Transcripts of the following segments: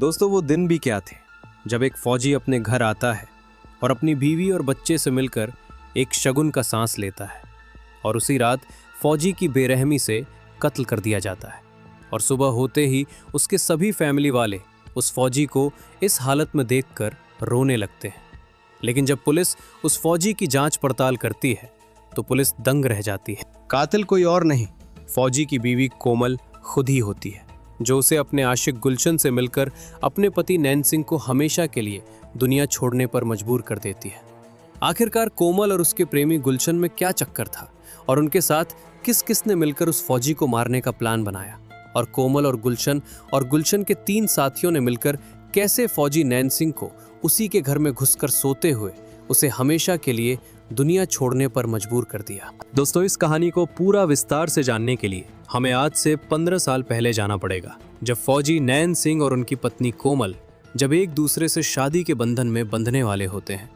दोस्तों वो दिन भी क्या थे जब एक फौजी अपने घर आता है और अपनी बीवी और बच्चे से मिलकर एक शगुन का सांस लेता है और उसी रात फौजी की बेरहमी से कत्ल कर दिया जाता है और सुबह होते ही उसके सभी फैमिली वाले उस फौजी को इस हालत में देखकर रोने लगते हैं। लेकिन जब पुलिस उस फौजी की जांच पड़ताल करती है तो पुलिस दंग रह जाती है। कातिल कोई और नहीं, फौजी की बीवी कोमल खुद ही होती है, जो उसे अपने आशिक गुलशन से मिलकर अपने पति नैन सिंह को हमेशा के लिए दुनिया छोड़ने पर मजबूर कर देती है। आखिरकार कोमल और उसके प्रेमी गुलशन में क्या चक्कर था और उनके साथ किस किस ने मिलकर उस फौजी को मारने का प्लान बनाया, और कोमल और गुलशन के 3 साथियों ने मिलकर कैसे फौजी नैन सिंह को उसी के घर में घुसकर सोते हुए उसे हमेशा के लिए दुनिया छोड़ने पर मजबूर कर दिया। दोस्तों, इस कहानी को पूरा विस्तार से जानने के लिए हमें आज से 15 साल पहले जाना पड़ेगा, जब फौजी नैन सिंह और उनकी पत्नी कोमल जब एक दूसरे से शादी के बंधन में बंधने वाले होते हैं।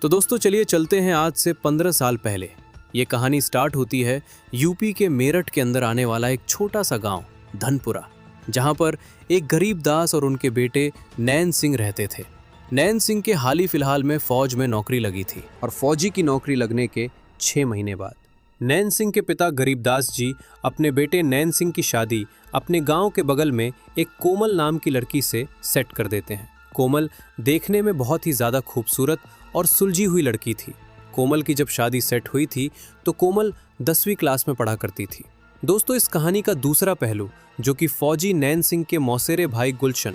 तो दोस्तों चलिए चलते हैं आज से 15 साल पहले। ये कहानी स्टार्ट होती है यूपी के मेरठ के अंदर आने वाला एक छोटा सा गांव धनपुरा, जहां पर एक गरीब दास और उनके बेटे नैन सिंह रहते थे। नैन सिंह के हाल ही फिलहाल में फौज में नौकरी लगी थी और फौजी की नौकरी लगने के 6 महीने बाद नैन सिंह के पिता गरीबदास जी अपने बेटे नैन सिंह की शादी अपने गांव के बगल में एक कोमल नाम की लड़की से सेट कर देते हैं। कोमल देखने में बहुत ही ज़्यादा खूबसूरत और सुलझी हुई लड़की थी। कोमल की जब शादी सेट हुई थी तो कोमल 10वीं क्लास में पढ़ा करती थी। दोस्तों, इस कहानी का दूसरा पहलू जो कि फौजी नैन सिंह के मौसेरे भाई गुलशन,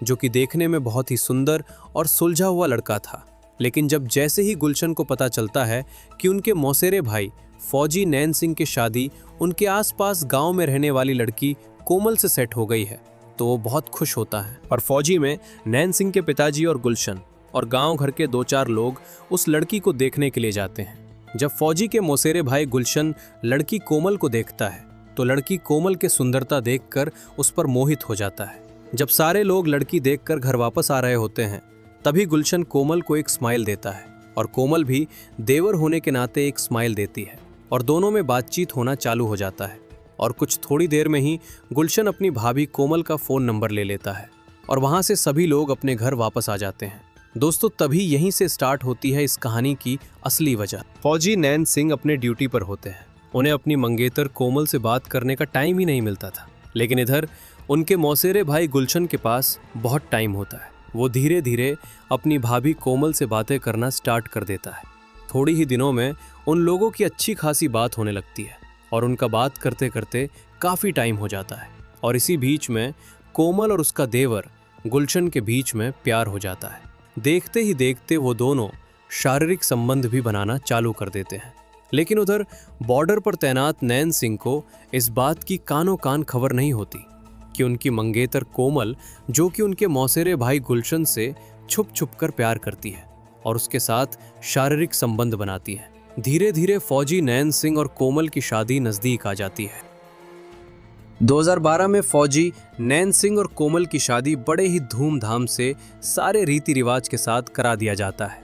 जो कि देखने में बहुत ही सुंदर और सुलझा हुआ लड़का था, लेकिन जब जैसे ही गुलशन को पता चलता है कि उनके मौसेरे भाई फौजी नैन सिंह की शादी उनके आसपास गांव में रहने वाली लड़की कोमल से सेट हो गई है, तो वो बहुत खुश होता है। और फौजी में नैन सिंह के पिताजी और गुलशन और गांव घर के 2-4 लोग उस लड़की को देखने के लिए जाते हैं। जब फौजी के मौसेरे भाई गुलशन लड़की कोमल को देखता है तो लड़की कोमल के सुंदरता देखकर उस पर मोहित हो जाता है। जब सारे लोग लड़की देखकर घर वापस आ रहे होते हैं तभी गुलशन कोमल को एक स्माइल देता है और कोमल भी देवर होने के नाते एक स्माइल देती है और दोनों में बातचीत होना चालू हो जाता है। और कुछ थोड़ी देर में ही गुलशन अपनी भाभी कोमल का फ़ोन नंबर ले लेता है और वहाँ से सभी लोग अपने घर वापस आ जाते हैं। दोस्तों, तभी यहीं से स्टार्ट होती है इस कहानी की असली वजह। फौजी नैन सिंह अपने ड्यूटी पर होते हैं, उन्हें अपनी मंगेतर कोमल से बात करने का टाइम ही नहीं मिलता था, लेकिन इधर उनके मौसेरे भाई गुलशन के पास बहुत टाइम होता है। वो धीरे धीरे अपनी भाभी कोमल से बातें करना स्टार्ट कर देता है। थोड़ी ही दिनों में उन लोगों की अच्छी खासी बात होने लगती है और उनका बात करते करते काफ़ी टाइम हो जाता है। और इसी बीच में कोमल और उसका देवर गुलशन के बीच में प्यार हो जाता है। देखते ही देखते वो दोनों शारीरिक संबंध भी बनाना चालू कर देते हैं। लेकिन उधर बॉर्डर पर तैनात नैन सिंह को इस बात की कानों कान खबर नहीं होती कि उनकी मंगेतर कोमल, जो कि उनके मौसेरे भाई गुलशन से छुप छुप कर प्यार करती है और उसके साथ शारीरिक संबंध बनाती है। धीरे धीरे फौजी नैन सिंह और कोमल की शादी नज़दीक आ जाती है। 2012 में फौजी नैन सिंह और कोमल की शादी बड़े ही धूमधाम से सारे रीति रिवाज के साथ करा दिया जाता है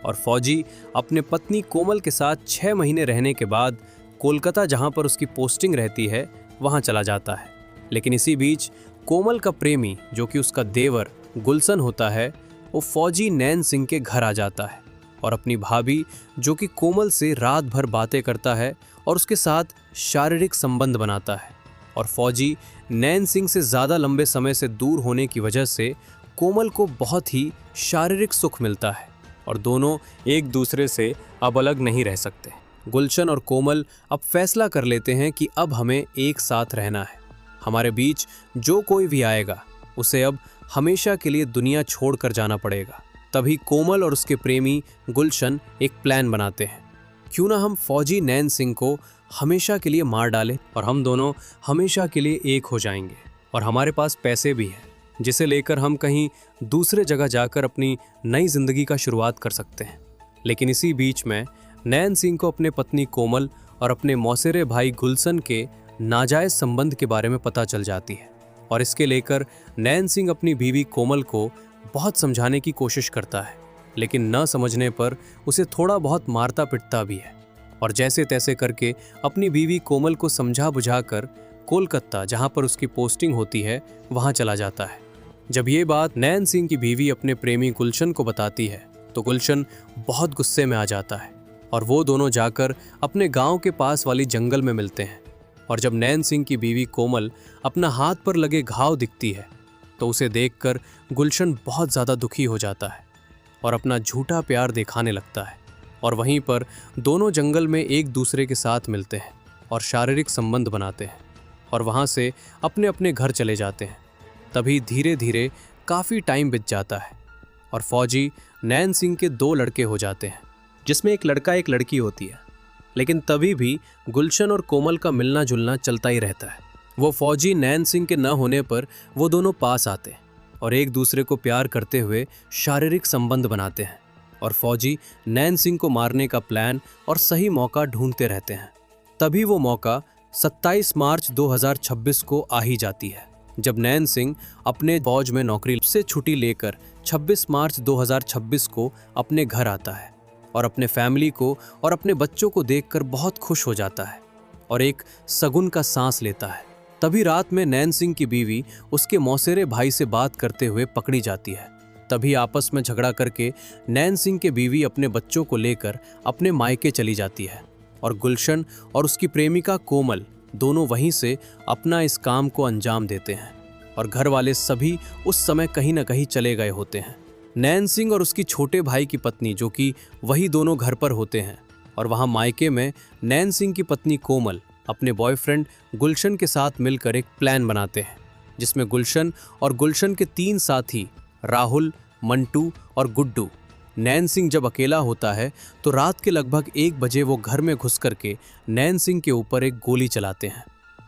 और फौजी अपने पत्नी कोमल के साथ 6 महीने रहने के बाद कोलकाता, जहां पर उसकी पोस्टिंग रहती है, वहां चला जाता है। लेकिन इसी बीच कोमल का प्रेमी, जो कि उसका देवर गुलशन होता है, वो फौजी नैन सिंह के घर आ जाता है और अपनी भाभी, जो कि कोमल से रात भर बातें करता है और उसके साथ शारीरिक संबंध बनाता है। और फौजी नैन सिंह से ज़्यादा लंबे समय से दूर होने की वजह से कोमल को बहुत ही शारीरिक सुख मिलता है और दोनों एक दूसरे से अब अलग नहीं रह सकते। गुलशन और कोमल अब फैसला कर लेते हैं कि अब हमें एक साथ रहना है। हमारे बीच जो कोई भी आएगा उसे अब हमेशा के लिए दुनिया छोड़कर जाना पड़ेगा। तभी कोमल और उसके प्रेमी गुलशन एक प्लान बनाते हैं, क्यों ना हम फौजी नैन सिंह को हमेशा के लिए मार डालें और हम दोनों हमेशा के लिए एक हो जाएंगे। और हमारे पास पैसे भी हैं जिसे लेकर हम कहीं दूसरे जगह जाकर अपनी नई जिंदगी का शुरुआत कर सकते हैं। लेकिन इसी बीच में नैन सिंह को अपने पत्नी कोमल और अपने मौसेरे भाई गुलशन के नाजायज़ संबंध के बारे में पता चल जाती है और इसके लेकर नैन सिंह अपनी बीवी कोमल को बहुत समझाने की कोशिश करता है, लेकिन न समझने पर उसे थोड़ा बहुत मारता पिटता भी है और जैसे तैसे करके अपनी बीवी कोमल को समझा बुझाकर कोलकाता, जहां पर उसकी पोस्टिंग होती है, वहां चला जाता है। जब ये बात नैन सिंह की बीवी अपने प्रेमी गुलशन को बताती है तो गुलशन बहुत गुस्से में आ जाता है और वो दोनों जाकर अपने गांव के पास वाली जंगल में मिलते हैं। और जब नैन सिंह की बीवी कोमल अपना हाथ पर लगे घाव दिखती है तो उसे देखकर गुलशन बहुत ज़्यादा दुखी हो जाता है और अपना झूठा प्यार दिखाने लगता है। और वहीं पर दोनों जंगल में एक दूसरे के साथ मिलते हैं और शारीरिक संबंध बनाते हैं और वहाँ से अपने अपने घर चले जाते हैं। तभी धीरे धीरे काफ़ी टाइम बीत जाता है और फौजी नैन सिंह के 2 लड़के हो जाते हैं, जिसमें एक लड़का एक लड़की होती है। लेकिन तभी भी गुलशन और कोमल का मिलना जुलना चलता ही रहता है। वो फौजी नैन सिंह के न होने पर वो दोनों पास आते हैं और एक दूसरे को प्यार करते हुए शारीरिक संबंध बनाते हैं और फौजी नैन सिंह को मारने का प्लान और सही मौका ढूंढते रहते हैं। तभी वो मौका 27 मार्च 2026 को आ ही जाती है, जब नैन सिंह अपने फौज में नौकरी से छुट्टी लेकर 26 मार्च 2026 को अपने घर आता है और अपने फैमिली को और अपने बच्चों को देखकर बहुत खुश हो जाता है और एक शगुन का सांस लेता है। तभी रात में नैन सिंह की बीवी उसके मौसेरे भाई से बात करते हुए पकड़ी जाती है। तभी आपस में झगड़ा करके नैन सिंह के बीवी अपने बच्चों को लेकर अपने मायके चली जाती है और गुलशन और उसकी प्रेमिका कोमल दोनों वहीं से अपना इस काम को अंजाम देते हैं और घर वाले सभी उस समय कहीं न कहीं चले गए होते हैं। नैन सिंह और उसकी छोटे भाई की पत्नी, जो कि वही दोनों घर पर होते हैं, और वहाँ मायके में नैन सिंह की पत्नी कोमल अपने बॉयफ्रेंड गुलशन के साथ मिलकर एक प्लान बनाते हैं, जिसमें गुलशन और गुलशन के 3 साथी राहुल, मंटू और गुड्डू। नैन सिंह जब अकेला होता है तो रात के लगभग 1 बजे वो घर में घुस करके नैन सिंह के ऊपर एक गोली चलाते हैं,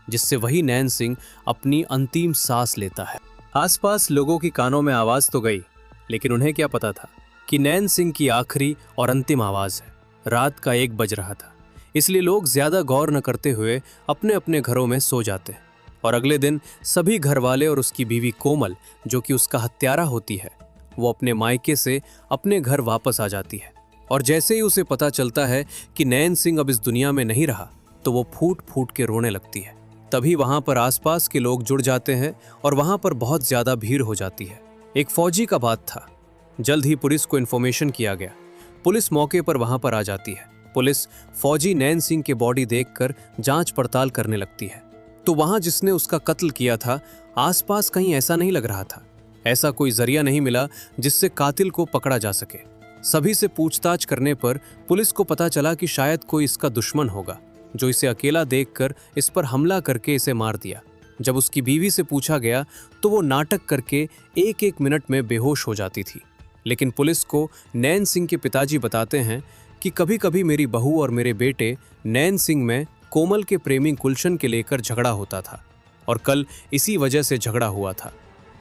जिससे वही नैन सिंह अपनी अंतिम सांस लेता है। आसपास लोगों की कानों में आवाज़ तो गई, लेकिन उन्हें क्या पता था कि नैन सिंह की आखिरी और अंतिम आवाज़ है। रात का 1 बज रहा था, इसलिए लोग ज़्यादा गौर न करते हुए अपने अपने घरों में सो जाते हैं। और अगले दिन सभी घर वाले और उसकी बीवी कोमल, जो कि उसका हत्यारा होती है, वो अपने मायके से अपने घर वापस आ जाती है। और जैसे ही उसे पता चलता है कि नैन सिंह अब इस दुनिया में नहीं रहा तो वो फूट फूट के रोने लगती है। तभी वहाँ पर आसपास के लोग जुड़ जाते हैं और वहाँ पर बहुत ज़्यादा भीड़ हो जाती है। एक फौजी का बात था। जल्द ही पुलिस को इन्फॉर्मेशन किया गया। पुलिस मौके पर वहाँ पर आ जाती है। पुलिस फौजी नैन सिंह की बॉडी देखकर जांच पड़ताल करने लगती है। तो वहाँ जिसने उसका कत्ल किया था, आसपास कहीं ऐसा नहीं लग रहा था। ऐसा कोई जरिया नहीं मिला जिससे कातिल को पकड़ा जा सके। सभी से पूछताछ करने पर पुलिस को पता चला कि शायद कोई इसका दुश्मन होगा, जो इसे अकेला देखकर इस पर हमला करके इसे मार दिया। जब उसकी बीवी से पूछा गया तो वो नाटक करके 1-1 मिनट में बेहोश हो जाती थी। लेकिन पुलिस को नैन सिंह के पिताजी बताते हैं कि कभी कभी मेरी बहू और मेरे बेटे नैन सिंह में कोमल के प्रेमी गुलशन के लेकर झगड़ा होता था, और कल इसी वजह से झगड़ा हुआ था,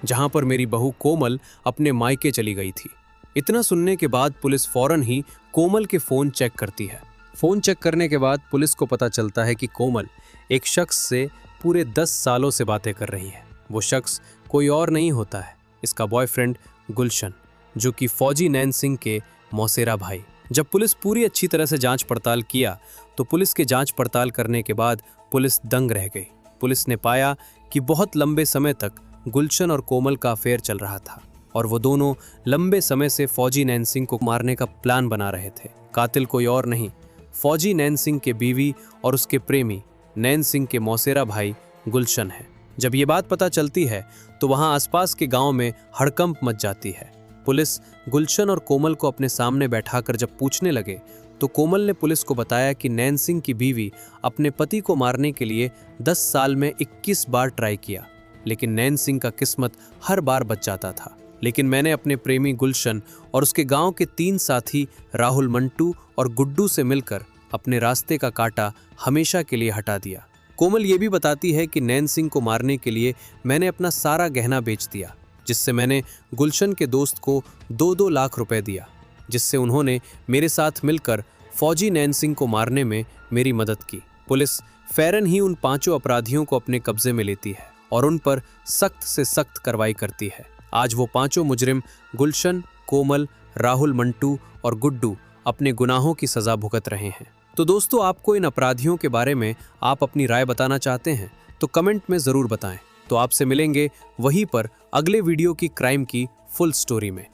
जहां पर मेरी बहू कोमल अपने मायके चली गई थी। इतना सुनने के बाद पुलिस फौरन ही कोमल के फ़ोन चेक करती है। फ़ोन चेक करने के बाद पुलिस को पता चलता है कि कोमल एक शख्स से पूरे 10 सालों से बातें कर रही है। वो शख्स कोई और नहीं होता है इसका बॉयफ्रेंड गुलशन, जो कि फौजी नैन सिंह के मौसेरा भाई। जब पुलिस पूरी अच्छी तरह से जांच पड़ताल किया तो पुलिस के जांच पड़ताल करने के बाद पुलिस दंग रह गई। पुलिस ने पाया कि बहुत लंबे समय तक गुलशन और कोमल का अफेयर चल रहा था और वो दोनों लंबे समय से फौजी नैन सिंह को मारने का प्लान बना रहे थे। कातिल कोई और नहीं, फौजी नैन सिंह के बीवी और उसके प्रेमी नैन सिंह के मौसेरा भाई गुलशन है। जब ये बात पता चलती है तो वहाँ आसपास के गांव में हड़कंप मच जाती है। पुलिस गुलशन और कोमल को अपने सामने बैठाकर जब पूछने लगे तो कोमल ने पुलिस को बताया कि नैन सिंह की बीवी अपने पति को मारने के लिए 10 साल में 21 बार ट्राई किया, लेकिन नैन सिंह का किस्मत हर बार बच जाता था। लेकिन मैंने अपने प्रेमी गुलशन और उसके गांव के 3 साथी राहुल, मंटू और गुड्डू से मिलकर अपने रास्ते का कांटा हमेशा के लिए हटा दिया। कोमल ये भी बताती है कि नैन सिंह को मारने के लिए मैंने अपना सारा गहना बेच दिया, जिससे मैंने गुलशन के दोस्त को 2-2 लाख रुपए दिया, जिससे उन्होंने मेरे साथ मिलकर फौजी नैन सिंह को मारने में मेरी मदद की। पुलिस फौरन ही उन 5 अपराधियों को अपने कब्जे में लेती है और उन पर सख्त से सख्त कार्रवाई करती है। आज वो 5 मुजरिम गुलशन, कोमल, राहुल, मंटू और गुड्डू अपने गुनाहों की सजा भुगत रहे हैं। तो दोस्तों, आपको इन अपराधियों के बारे में आप अपनी राय बताना चाहते हैं तो कमेंट में ज़रूर बताएं। तो आपसे मिलेंगे वहीं पर अगले वीडियो की क्राइम की फुल स्टोरी में।